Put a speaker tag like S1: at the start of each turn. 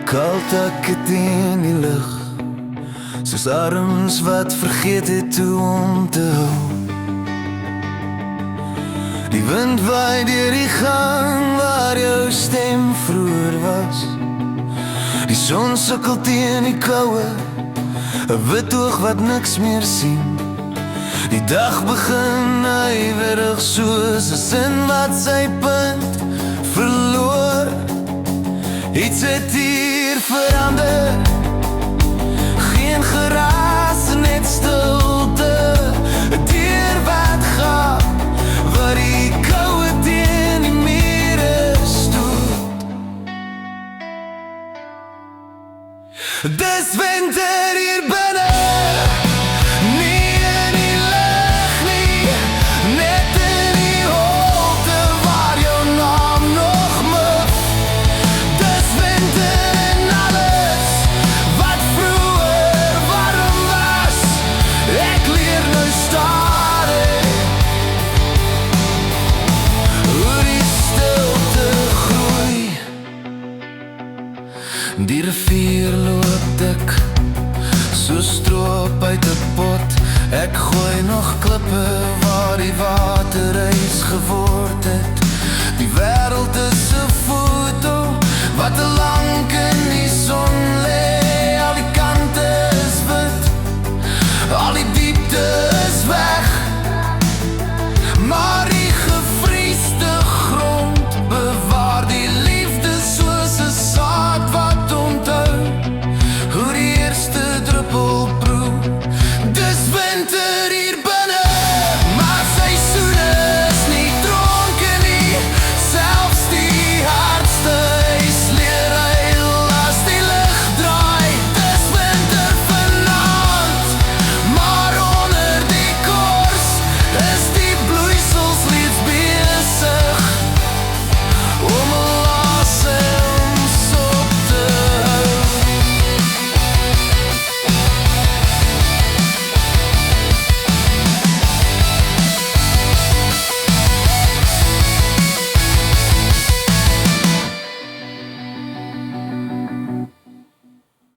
S1: Kalt ek het in die lug, soos arms wat vergeet het hoe om te hou. Die wind waai deur die gang waar jou stem vroeër was. Die son sukkel teen die koue, 'n wit oog wat niks meer sien. Die dag begin huiwerig soos 'n sin wat sy punt verloor. Iets het hier verander, geen geraas, net stilte. 'n dier wat gaan, waar die koue teen die mure stoot. Dis winter hier binne, nie in die lig nie, net in die holte waar jou naam nog mif. Dis winter in alles wat vroeër warm was. Ek leer nou stadig hoe die stilte groei. Die rivier loop dik, so stroop uit 'n pot. Ek gooi nog klippe waar die water ys geword.